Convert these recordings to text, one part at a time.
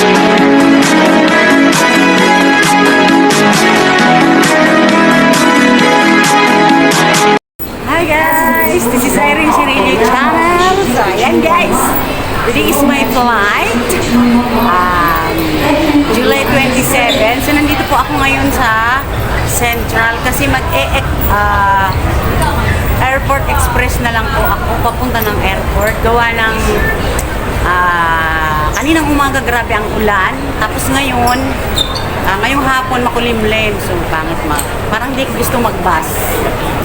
Hi guys! This is Irene Shirley Channel. So ayan guys, today is my flight. July 27. So nandito po ako ngayon sa Central kasi Airport Express na lang po ako papunta ng airport. Gawa ng kaninang umaga grabe ang ulan. Tapos ngayon, ngayong hapon makulimlim. So pangit parang di ko gusto mag-bus.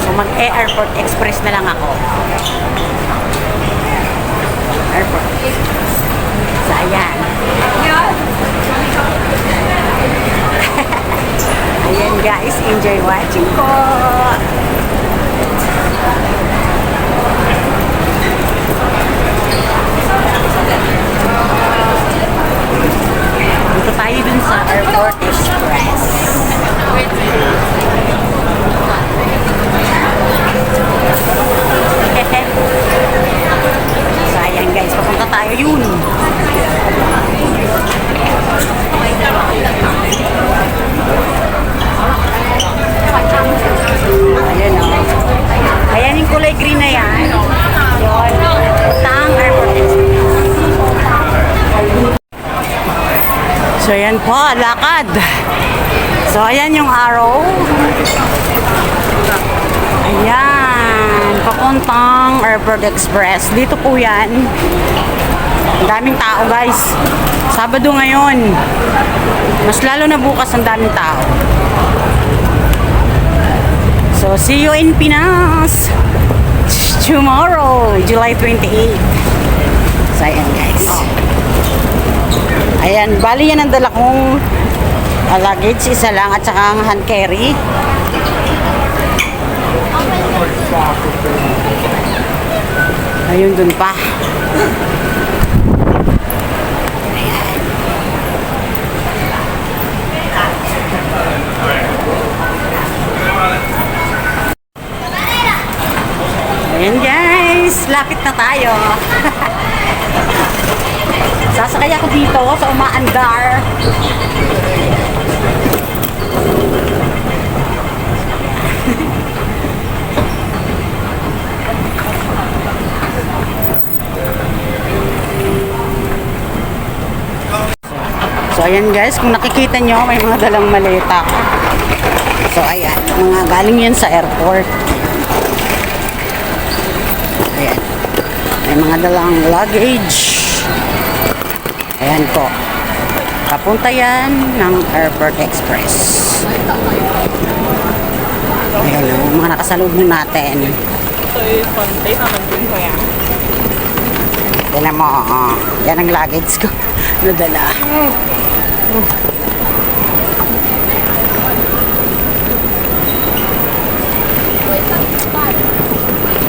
So mag-Airport Express na lang ako. Airport. So ayan. Ayan guys, enjoy watching ko. Dito tayo dun sa Airport Express. So ayan guys, papunta tayo yun. Ayan o. Ayan yung kulay green na yan. Yun. Tang Airport Express. So ayan po, lakad. So ayan yung arrow. Ayan, papuntang Airport Express. Dito po yan. Ang daming tao guys. Sabado ngayon. Mas lalo na bukas ang daming tao. So see you in Pinas tomorrow, July 28. So ayan guys. Ayan, bali yan ang dala kong luggage, isa lang at saka ang hand carry. Ayun dun pa. Ayan. Ayan guys, lapit na tayo. Sasakay ako dito sa umaandar. So ayan guys, kung nakikita nyo, may mga dalang maleta. So ayan, mga galing yan sa airport. Ayan, may mga dalang luggage. Ayan po. Papunta yan ng Airport Express. Ayan o, mga nakasalubong natin. Tignan mo, yan ang luggage ko. Nadala.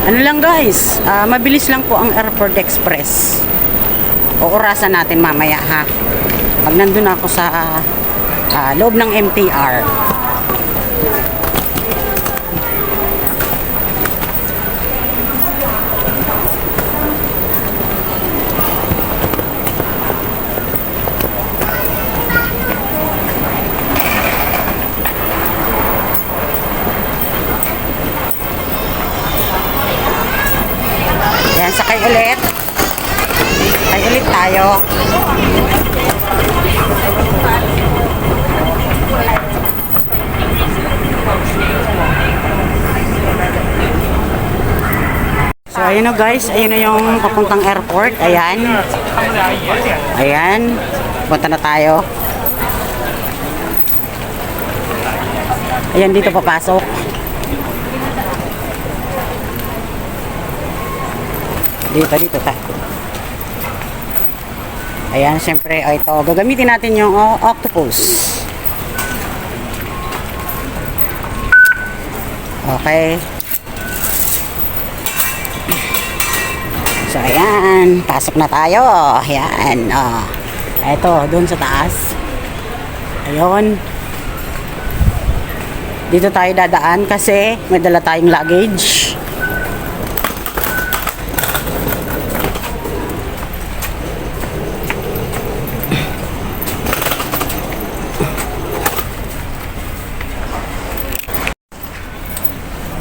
Ano lang guys, mabilis lang po ang Airport Express. Oorasan natin mamaya ha. Pag nandun ako sa loob ng MTR. Yan, sakay ulit. Sakay ulit tayo. So, ayun na guys. Ayun na yung papuntang airport. Ayan. Ayan. Punta na tayo. Ayan, dito papasok. Dito tayo. Ayan, syempre, ito. Gagamitin natin yung octopus. Okay. So, ayan. Pasok na tayo. Ayan. Ito, doon sa taas. Ayun. Dito tayo dadaan kasi may dala tayong luggage.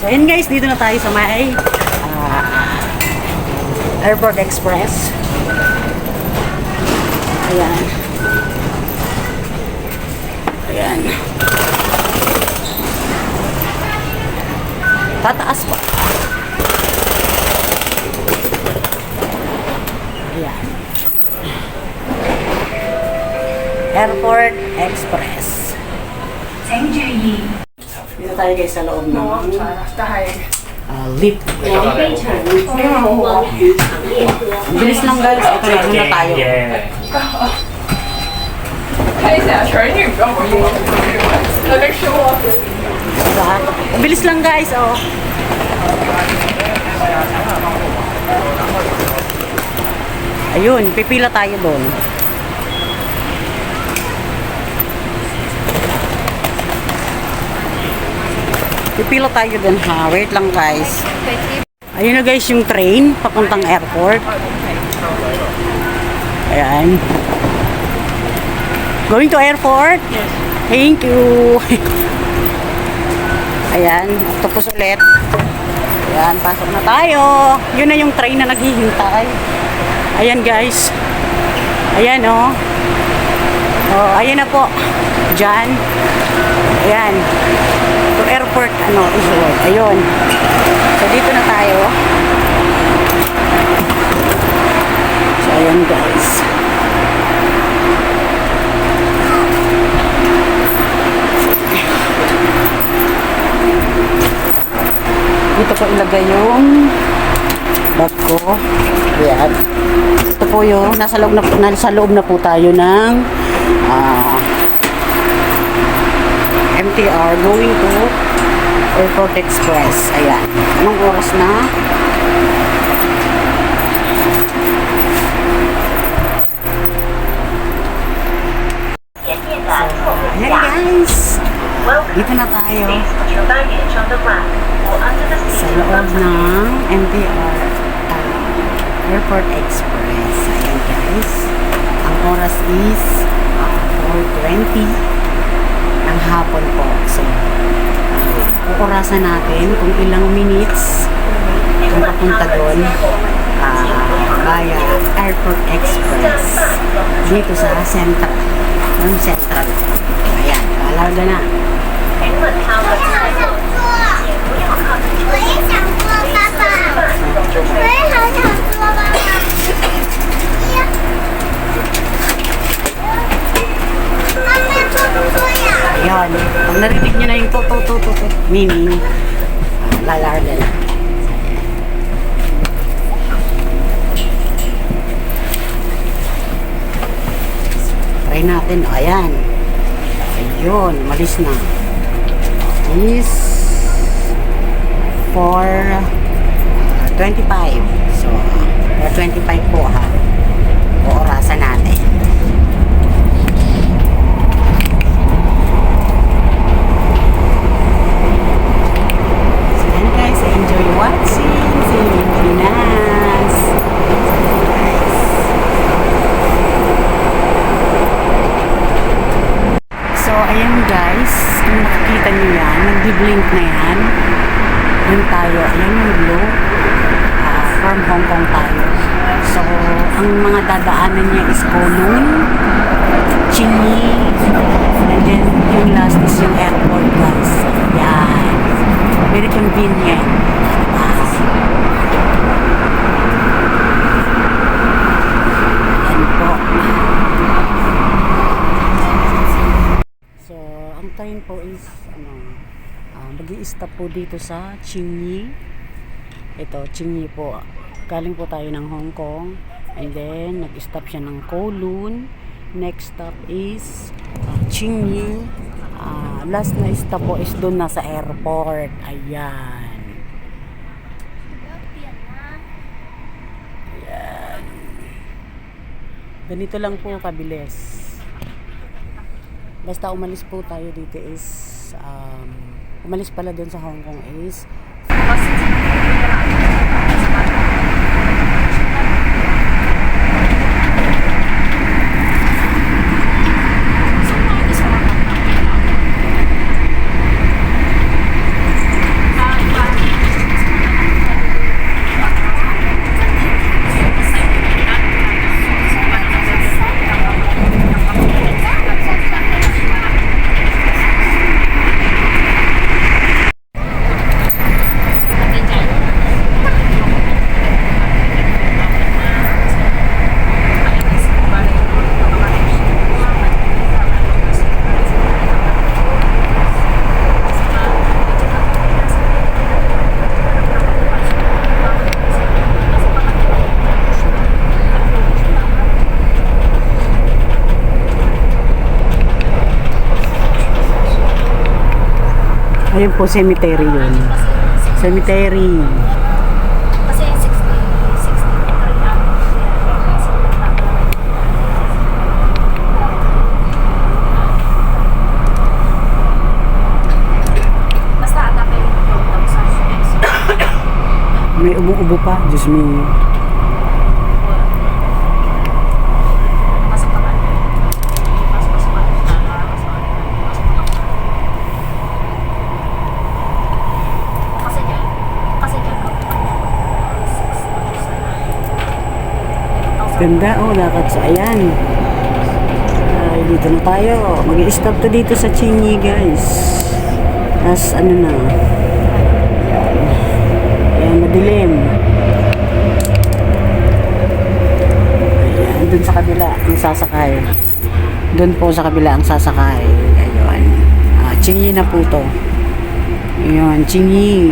So, ayun guys, dito na tayo sa may Airport Express. Ayan. Ayan. Tataas pa. Ayan. Airport Express. Dito tayo guys sa loob ng lift. Bilis lang guys. Ito na tayo. Diba? Bilis lang guys. Oh. Ayun, pipila tayo doon. Pipila tayo dun ha. Wait lang guys. Ayun na guys yung train papuntang airport. Ayan. Going to airport? Yes. Thank you. Ayan. Tapos ulit. Ayan. Pasok na tayo. Yun na yung train na naghihintay. Ayan guys. Ayan oh. Oh, ayan na po. Diyan. Ayan. To airport resort. Ayun. So dito na tayo. So ayan guys. Dito po ilagay yung bag ko. Ayan. Ito po yung nasa loob na po tayo ng MTR going to Airport Express. Ayan. Anong oras na? So, ayan guys. Dito na tayo sa loob ng MTR Airport Express. Ayan guys. Ang oras is 4:20 ng hapon po. So, uurasan natin kung ilang minutes kung papunta doon via Airport Express dito sa Central. Yung Central. Ayan, alaga na. Ayan. Pag narinig nyo na yung tututututut, meaning, lalarga na. Try natin. Ayan. Ayun. Malis na. Is 4:25. So, 4:25 po ha. Orasan natin. Enjoy watching Feeling Pinas. So, ayan guys. Kung nakikita nyo yan, nagdi-blink na yan. Yun tayo. Ayan yung blue. From Hong Kong tayo. So, ang mga dadaanan niya is Kowloon, Changi, and then yung last is yung airport guys. Yan. Very convenient. Yan po. So, ang train po is mag-i-stop po dito sa Changi. Ito, Changi po. Galing po tayo ng Hong Kong. And then, nag-stop siya ng Kowloon. Next stop is Changi. Last na stop po is doon na sa airport. Ayan. Ayan. Ganito lang po kabilis. Basta umalis po tayo dito is umalis pala doon sa Hong Kong is Ayun po, cemetery yun. Cemetery. Kasi 63 ang basta agapay yung program sa May ubo-ubo pa. Diyos me. pasok ka ba? Pasok ka. Kasi dyan Ganda, oh, lakad sa ayan. Ay, dito na tayo. Mag-i-stop to dito sa Chingy, guys. Tapos, ano na. Ayan, madilim. Ayan, dun sa kabila, ang sasakay. Dun po sa kabila ang sasakay. Ayun. Chingy na po to. Ayun, Chingy.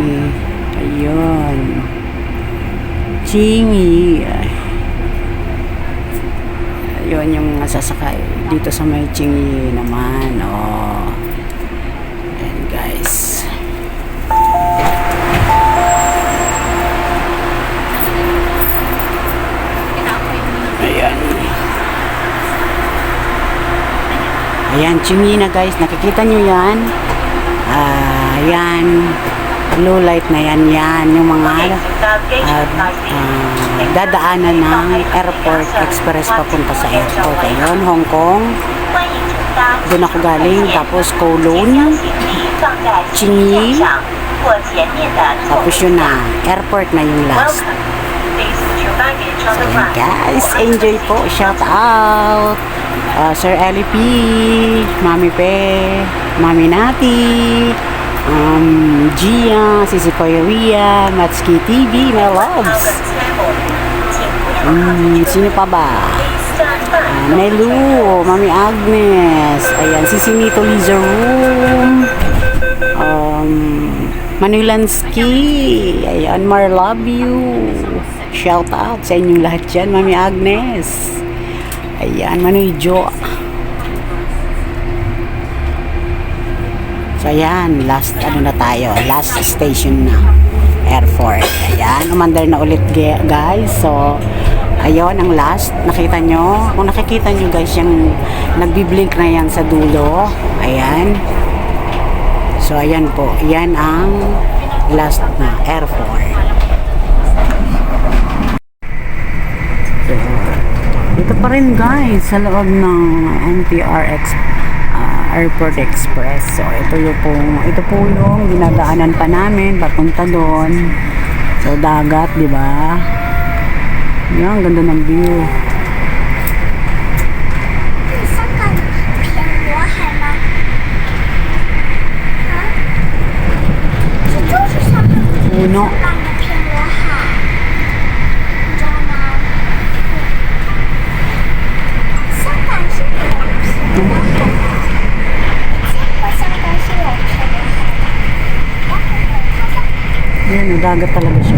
Ayun. Chingy. Ayun yung mga sasakay. Dito sa may Chingy naman. Oh. Ayan, guys. Ayan. Ayan, Chingy na, guys. Nakikita nyo yan? Ayan. Blue light na yan. Yan. Yung mga dadaanan ng airport express papunta sa airport. Ayun, Hong Kong. Doon ako galing. Tapos Kowloon, Chingy. Tapos yun na. Airport na yung last. So yun, guys. Enjoy po. Shout out. Sir Ellie P. Mami Pe. Mami Nati. Gia, Sisi Koyoria, Matsuki TV, my loves. Sino pa ba? Melu, Mami Agnes. Ayan, Sisi Nito Liza Room. Manulansky. Ayan, Mar love you. Shout out sa inyong lahat dyan, Mami Agnes. Ayan, Manoy Jo. So, ayan, last, ano na tayo, last station na, airport. Ayan, umandar na ulit, guys. So, ayun, ang last, nakita nyo, kung nakikita nyo, guys, yung nagbiblink na yan sa dulo. Ayan. So, ayan po, yan ang last na airport. So, ito pa rin, guys, sa loob ng MTRX Airport Express. So, ito po yung dinadaanan pa namin papunta doon. So, dagat, di ba? Yan, ganda ng view. Puno. Yan, dagat talaga siya.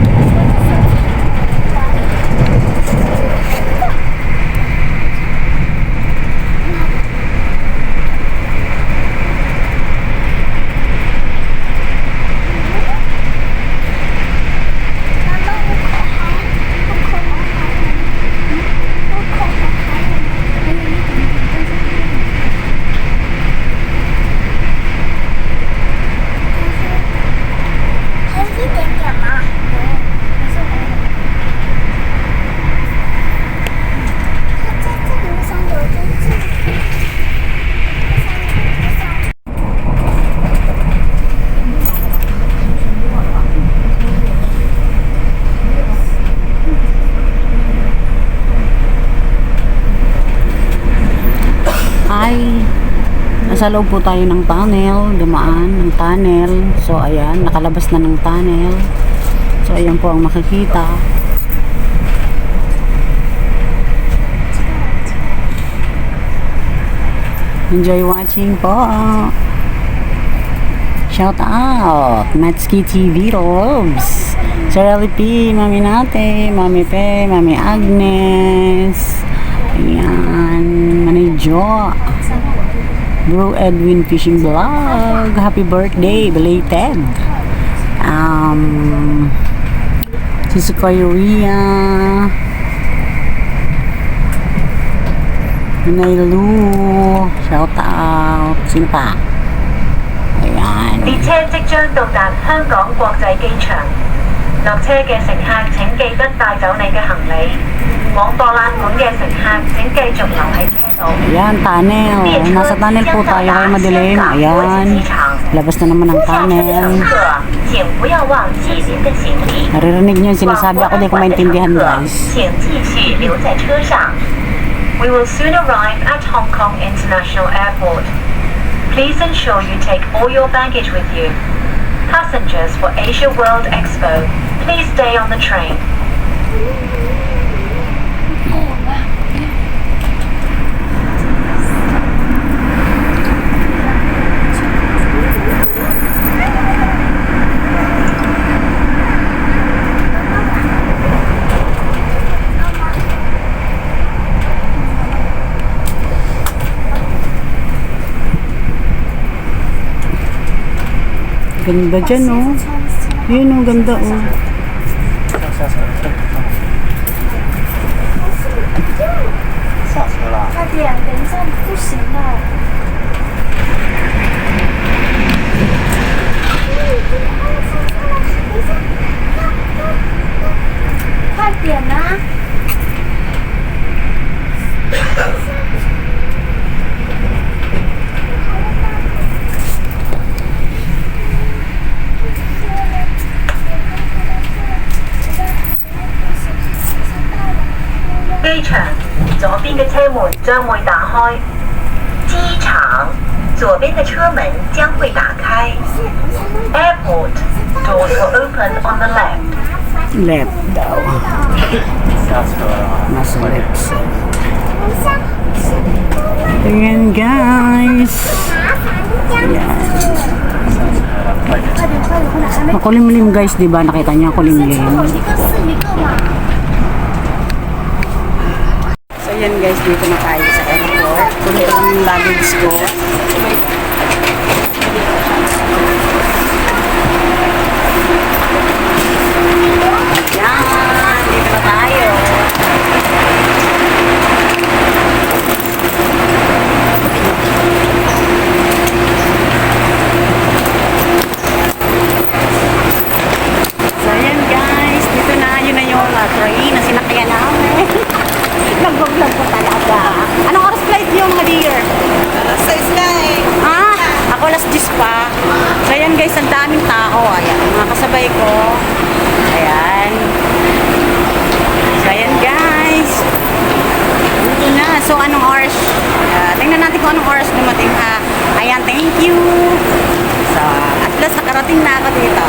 Nasa loob po tayo ng tunnel, dumaan ng tunnel. So ayan, nakalabas na ng tunnel. So ayan po ang makikita. Enjoy watching po. Shout out Matsuki TV Robs, Sir LP, Mami Nate, Mami Pe, Mami Agnes. Ayan, Manay Jo. Bro Edwin Fishing Vlog. Happy birthday, belated. Si Korea. Nailu. Shout out. Sino pa? Ayan. 列車即將到達香港國際機場，落車嘅乘客請記得帶走你嘅行李。往博覽館嘅乘客請繼續留喺車度。 Ayan, tunnel. Nasa tunnel po tayo kaya madilim. Ayan. Labas na naman ang tunnel. 請不要忘記您的行李。 Naririnig niyo yung sinasabi ako, di ko maintindihan guys. 請繼續留在車上。We will soon arrive at Hong Kong International Airport. Please ensure you take all your baggage with you. Passengers for Asia World Expo, please stay on the train. Ganda dyan, oh. Yun, oh, ganda, oh. 快点，等一下不行了。快点啊！機場左邊嘅車門將會打開。機場左邊嘅車門將會打開。Airport doors will open on the left. Left daw. Nasa left side. Tingnan guys. Ayan. Makulimlim guys, di ba? Nakita niyo kulimlim. 一个是一个嘛。 So yan guys, dito na tayo sa airport. Kunin ko lang yung luggage ko. Yan, dito na tayo. So yan guys, dito na, yun na yung train na sinakyan namin. Nag-vlog ko talaga. Anong oras flight niyo mga dear? Sa isla eh. Ah, ako alas 10 pa. So ayan guys, ang daming tao. Ayan, mga kasabay ko. Ayan. So ayan guys. Dito na. So anong oras? Tingnan natin kung anong oras dumating ha. Ayan, thank you. So, at last nakarating na ako dito.